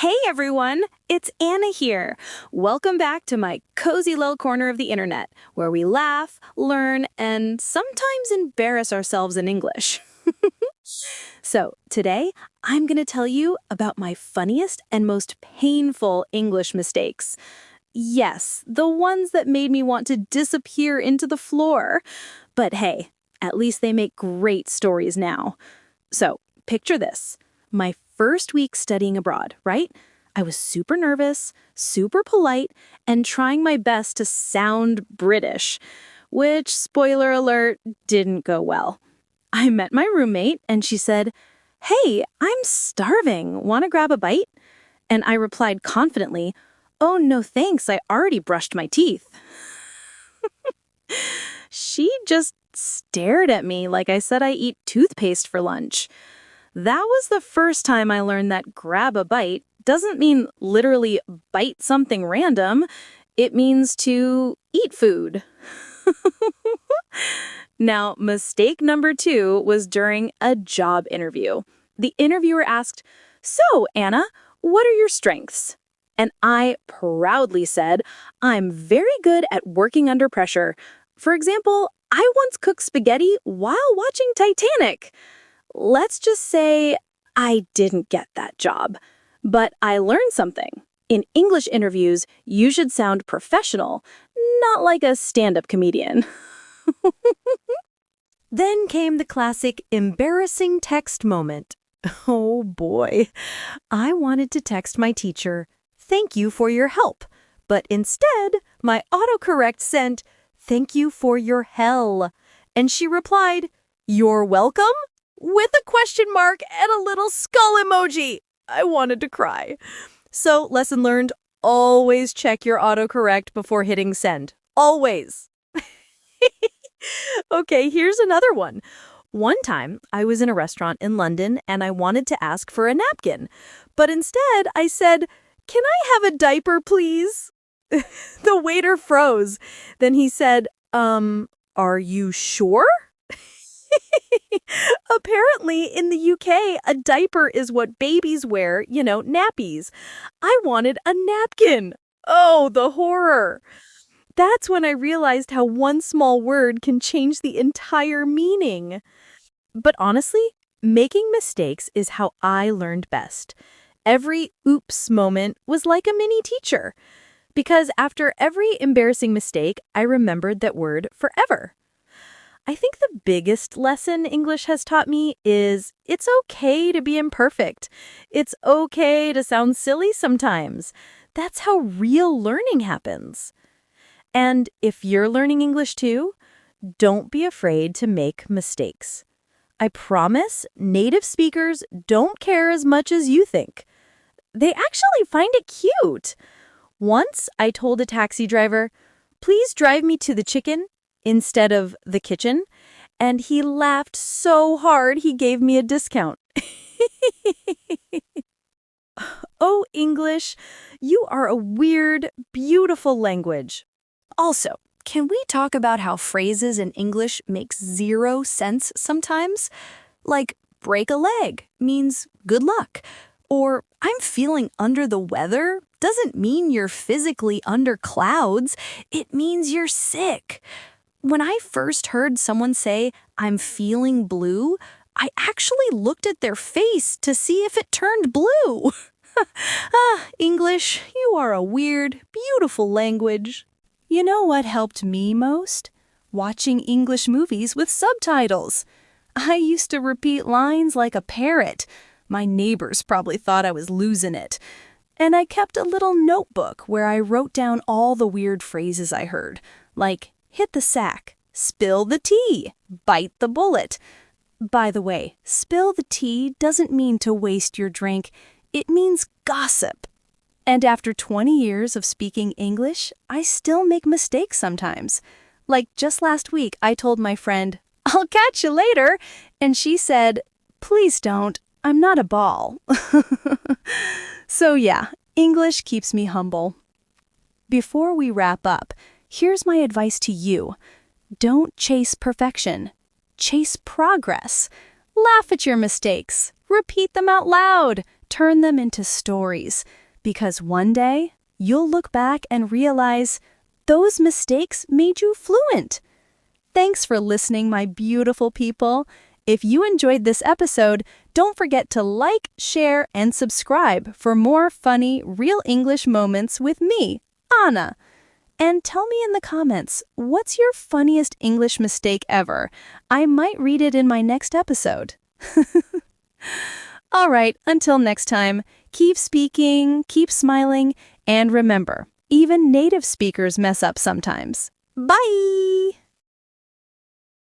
Hey everyone, it's Anna here. Welcome back to my cozy little corner of the internet, where we laugh, learn, and sometimes embarrass ourselves in English. So, today, I'm going to tell you about my funniest and most painful English mistakes. Yes, the ones that made me want to disappear into the floor. But hey, at least they make great stories now. So, picture this. My first week studying abroad, right? I was super nervous, super polite, and trying my best to sound British, which, spoiler alert, didn't go well. I met my roommate, and she said, "Hey, I'm starving. Want to grab a bite?" And I replied confidently, "Oh, no thanks. I already brushed my teeth." She just stared at me like I said I eat toothpaste for lunch. That was the first time I learned that grab a bite doesn't mean literally bite something random. It means to eat food. Now, mistake number 2 was during a job interview. The interviewer asked, "So, Anna, what are your strengths?" And I proudly said, "I'm very good at working under pressure. For example, I once cooked spaghetti while watching Titanic." Let's just say I didn't get that job, but I learned something. In English interviews, you should sound professional, not like a stand-up comedian. Then came the classic embarrassing text moment. Oh boy. I wanted to text my teacher, "Thank you for your help." But instead, my autocorrect sent, "Thank you for your hell." And she replied, "You're welcome?" with a question mark and a little skull emoji. I wanted to cry. So, lesson learned, always check your autocorrect before hitting send. Always. Okay, here's another one. One time, I was in a restaurant in London and I wanted to ask for a napkin. But instead, I said, "Can I have a diaper, please?" The waiter froze. Then he said, "Are you sure?" Apparently, in the UK, a diaper is what babies wear, nappies. I wanted a napkin. Oh, the horror. That's when I realized how one small word can change the entire meaning. But honestly, making mistakes is how I learned best. Every oops moment was like a mini teacher. Because after every embarrassing mistake, I remembered that word forever. I think the biggest lesson English has taught me is it's okay to be imperfect. It's okay to sound silly sometimes. That's how real learning happens. And if you're learning English too, don't be afraid to make mistakes. I promise native speakers don't care as much as you think. They actually find it cute. Once I told a taxi driver, "Please drive me to the chicken," instead of the kitchen, and he laughed so hard he gave me a discount. Oh, English, you are a weird, beautiful language. Also, can we talk about how phrases in English make zero sense sometimes? Like, break a leg means good luck. Or, I'm feeling under the weather doesn't mean you're physically under clouds. It means you're sick. When I first heard someone say, "I'm feeling blue," I actually looked at their face to see if it turned blue. English, you are a weird, beautiful language. You know what helped me most? Watching English movies with subtitles. I used to repeat lines like a parrot. My neighbors probably thought I was losing it. And I kept a little notebook where I wrote down all the weird phrases I heard, like hit the sack, spill the tea, bite the bullet. By the way, spill the tea doesn't mean to waste your drink. It means gossip. And after 20 years of speaking English, I still make mistakes sometimes. Like just last week, I told my friend, "I'll catch you later," and she said, "Please don't. I'm not a ball." So yeah, English keeps me humble. Before we wrap up, here's my advice to you. Don't chase perfection. Chase progress. Laugh at your mistakes. Repeat them out loud. Turn them into stories, because one day you'll look back and realize those mistakes made you fluent. Thanks for listening, my beautiful people. If you enjoyed this episode, don't forget to like, share, and subscribe for more funny, real English moments with me, Anna. And tell me in the comments, what's your funniest English mistake ever? I might read it in my next episode. All right, until next time, keep speaking, keep smiling, and remember, even native speakers mess up sometimes. Bye!